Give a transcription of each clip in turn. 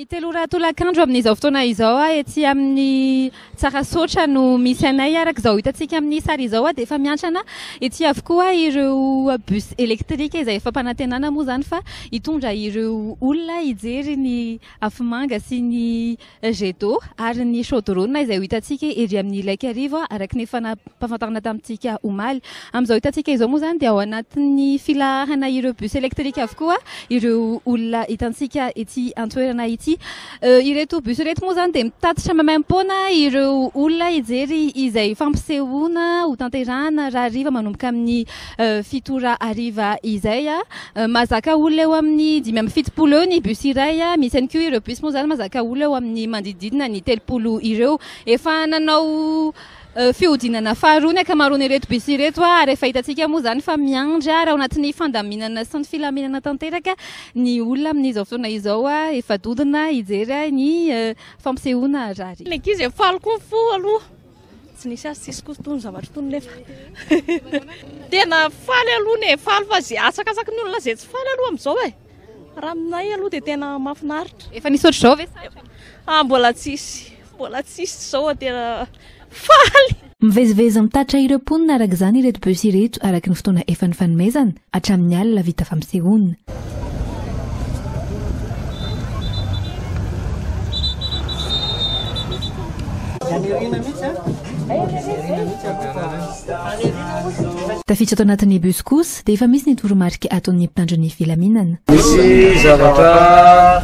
telo raha tolakandro amin'izao fotoana izao ety amin'ny Tsarasotra no misy anay araka izao hitantsika amin'ny sary izao dia efa miantrana ety avokoa ireo bus électrique izay efa mpanantenana moa zany fa hitondra ireo olona hijery ny afimanga sy ny jet d'eau ary ny chaudrone izay hitantsika ery amin'ny Ilaiky Arivo araka ny fampafantarana tamintsika omaly. Amin'izao hitantsika izao moa zany dia ao anatin'ny filahana ireo bus électrique avokoa ireo olona hitantsika ety antoerana ity. Ireto bus ireto moa zany dia mitatitra maimaimpoana ireo olona hijery izay fampisehoana ho tanterahana raha hariva manomboka amin'ny fitora hariva izay. Mazaka olona eo amin'ny 5-7 eo ny bus iray. Misy ihany koa ireo bus moa zany mazaka olona eo amin'ny manodidina ny 3 ireo. Efa nanao fiodinana faharoa ny ankamaroany ireto bus ireto ary efa hitantsika moa zany fa miandry ary ao anatin'ny fandaminana sy ny filaminana tanteraka ny olona amin'izao fotoana izao efa dodina hijery ny fampisehoana rary. Ny ankizy faly koa fo aloha tsy nisy azy tsisy koa tony zavatra tony nefa tena faly aloha ny faly fa zay asakasaka ny olona zay tsy faly aloha amin'izao raha aminay aloha dia tena mahafinaritra. Efa nisy ohatr'izao ve sa? Mbola tsisy zao tena faly. Mivezivezy mitatra ireo mponina araka izany ireto bus ireto araka ny fotoana efa nifanomezana hatramin'ny alina vita fampisehoana. Tafiditra ato anatin'ny bus kosa dia efa misy ny toromarika ataon'ny mpitandro ny filaminana. Misy zavatra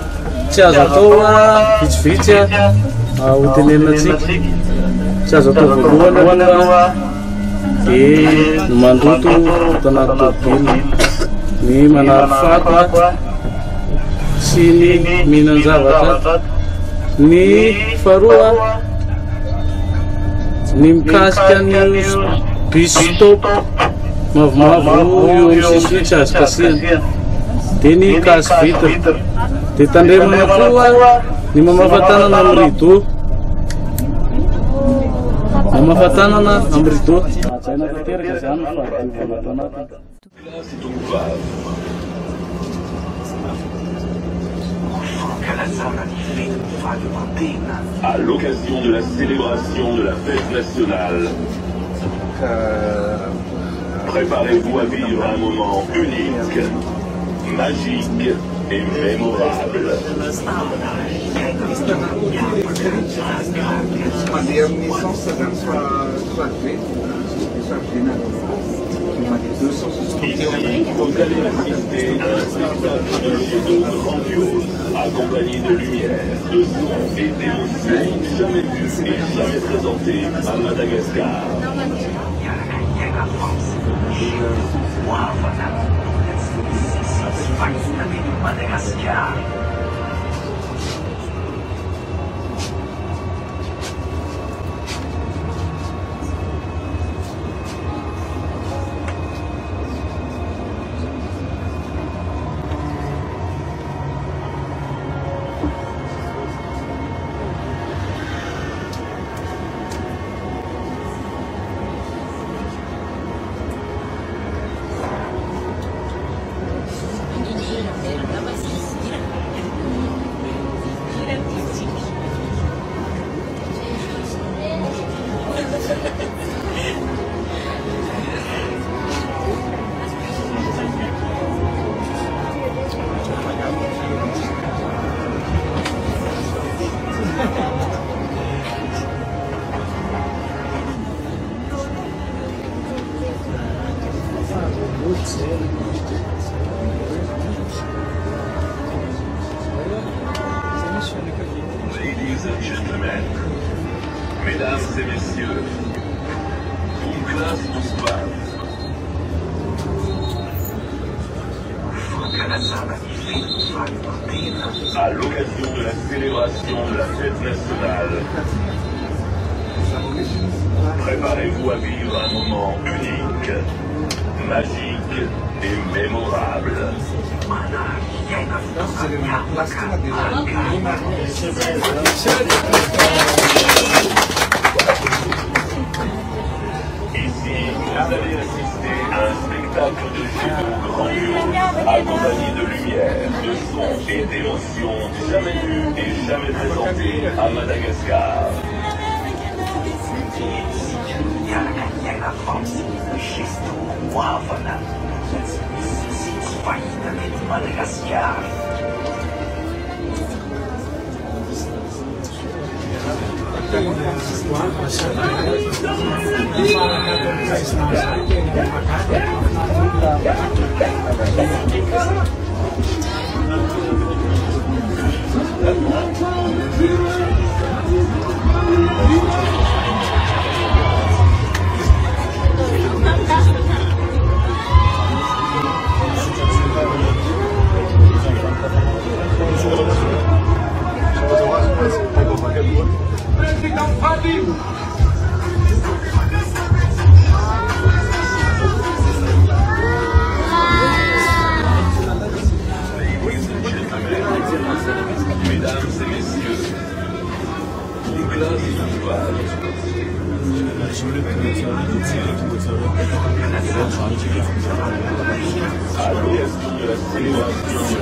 tsy azo atao vitsivitsy ho tenenina antsika. Tsy azo atao voalohany aloha dia ny mandoto ato anaty tômôbily, ny manary fako sy ny mihinan-javatra. Ny faharoa ny mikasika ny bus stop mavomavo eo amin'ny sisiny tsy azo kasihana dia ny kasy vitre dia tandremana koa ny mamafa-tanana amin'ny rideau. Mamafa-tanana amin'ny rideau. Hajaina tanteraka izany fa diovana ato anatiny. À l'occasion de la célébration de la fête nationale, préparez-vous à vivre un moment unique, magique et mémorable. Ici, vous allez assister à un spectacle de jet d'eau grandiose, accompagné de lumière, de son et d'émotions jamais vues et jamais présentées à Madagascar. Ladies and gentlemen, mesdames et messieurs, une classe bonsoir. À l'occasion de la célébration de la fête nationale, préparez-vous à vivre un moment unique, magique et mémorable. Ici, vous allez assister à un spectacle de jet d'eau grandiose, accompagné de lumière, de son et d'émotions jamais vues et jamais présenté à Madagascar. Madagascar. Mesdames et messieurs, l'éclat des étoiles. À l'ouest de la célébration